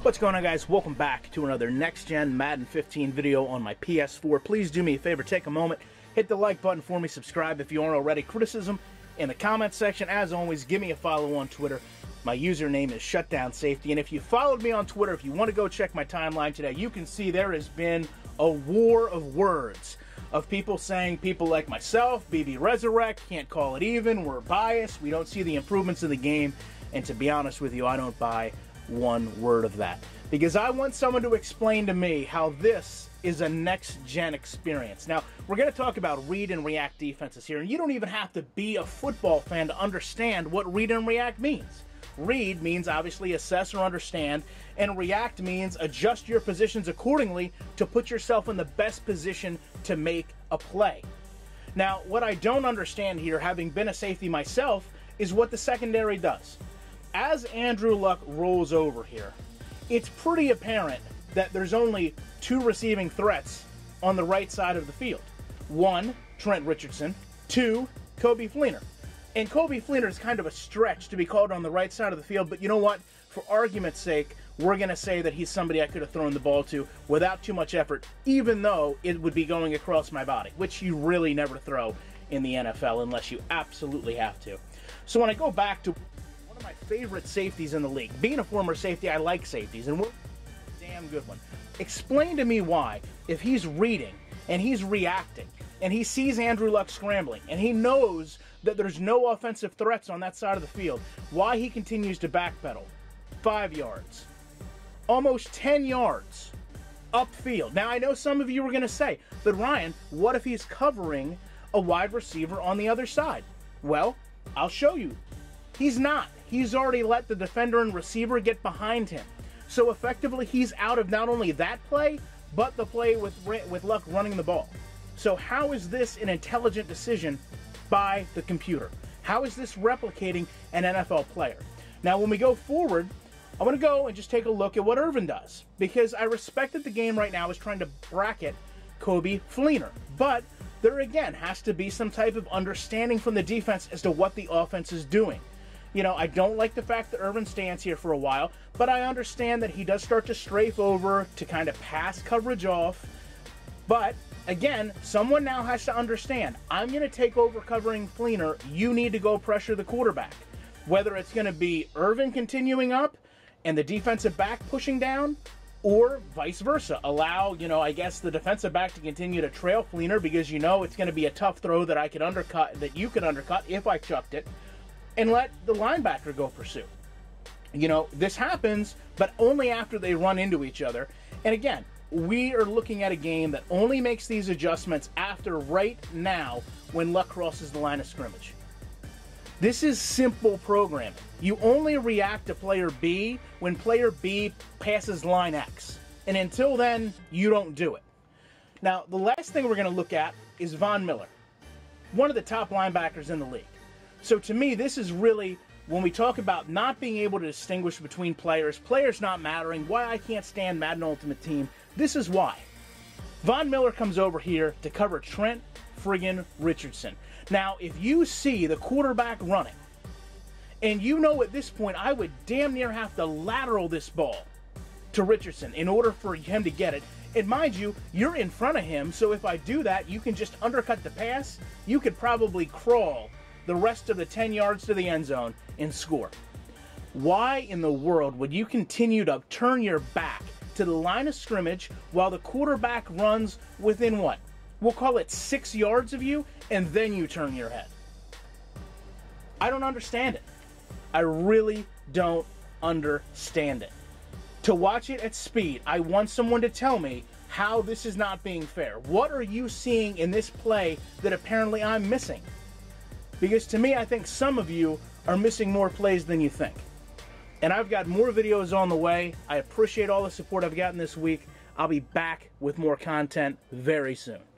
What's going on, guys? Welcome back to another next-gen Madden 15 video on my PS4. Please do me a favor, take a moment, hit the like button for me, subscribe if you aren't already. Criticism in the comments section. As always, give me a follow on Twitter. My username is ShutdownSafety, and if you followed me on Twitter, if you want to go check my timeline today, you can see there has been a war of words of people saying people like myself, BB Resurrect, can't call it even, we're biased, we don't see the improvements in the game, and to be honest with you, I don't buy one word of that. Because I want someone to explain to me how this is a next-gen experience. Now, we're going to talk about read and react defenses here, and you don't even have to be a football fan to understand what read and react means. Read means obviously assess or understand, and react means adjust your positions accordingly to put yourself in the best position to make a play. Now, what I don't understand here, having been a safety myself, is what the secondary does. As Andrew Luck rolls over here, it's pretty apparent that there's only two receiving threats on the right side of the field. One, Trent Richardson. Two, Coby Fleener. And Coby Fleener is kind of a stretch to be called on the right side of the field, but you know what? For argument's sake, we're going to say that he's somebody I could have thrown the ball to without too much effort, even though it would be going across my body, which you really never throw in the NFL unless you absolutely have to. So when I go back to one of my favorite safeties in the league, being a former safety, I like safeties, and we're a damn good one. Explain to me why, if he's reading and he's reacting and he sees Andrew Luck scrambling and he knows that there's no offensive threats on that side of the field, why he continues to backpedal 5 yards, almost 10 yards upfield. Now, I know some of you are going to say, but Ryan, what if he's covering a wide receiver on the other side? Well, I'll show you. He's not. He's already let the defender and receiver get behind him. So effectively, he's out of not only that play, but the play with Luck running the ball. So how is this an intelligent decision by the computer? How is this replicating an NFL player? Now, when we go forward, I want to go and just take a look at what Irvin does, because I respect that the game right now is trying to bracket Coby Fleener. But there again has to be some type of understanding from the defense as to what the offense is doing. You know, I don't like the fact that Irvin stands here for a while, but I understand that he does start to strafe over to kind of pass coverage off. But again, someone now has to understand, I'm going to take over covering Fleener, you need to go pressure the quarterback. Whether it's going to be Irvin continuing up and the defensive back pushing down, or vice versa. Allow, I guess the defensive back to continue to trail Fleener because it's going to be a tough throw that I could undercut, that you could undercut if I chucked it, and let the linebacker go pursue. This happens, but only after they run into each other. And again, we are looking at a game that only makes these adjustments after right now when Luck crosses the line of scrimmage. This is simple programming. You only react to player B when player B passes line X. And until then, you don't do it. Now, the last thing we're going to look at is Von Miller, one of the top linebackers in the league. So to me, this is really, when we talk about not being able to distinguish between players not mattering, why I can't stand Madden Ultimate Team, this is why. Von Miller comes over here to cover Trent friggin' Richardson. Now, if you see the quarterback running, and at this point I would damn near have to lateral this ball to Richardson in order for him to get it. And mind you, you're in front of him, so if I do that, you can just undercut the pass. You could probably crawl the rest of the 10 yards to the end zone and score. Why in the world would you continue to turn your back to the line of scrimmage while the quarterback runs within what? We'll call it 6 yards of you, and then you turn your head. I don't understand it. I really don't understand it. To watch it at speed, I want someone to tell me how this is not being fair. What are you seeing in this play that apparently I'm missing? Because to me, I think some of you are missing more plays than you think. And I've got more videos on the way. I appreciate all the support I've gotten this week. I'll be back with more content very soon.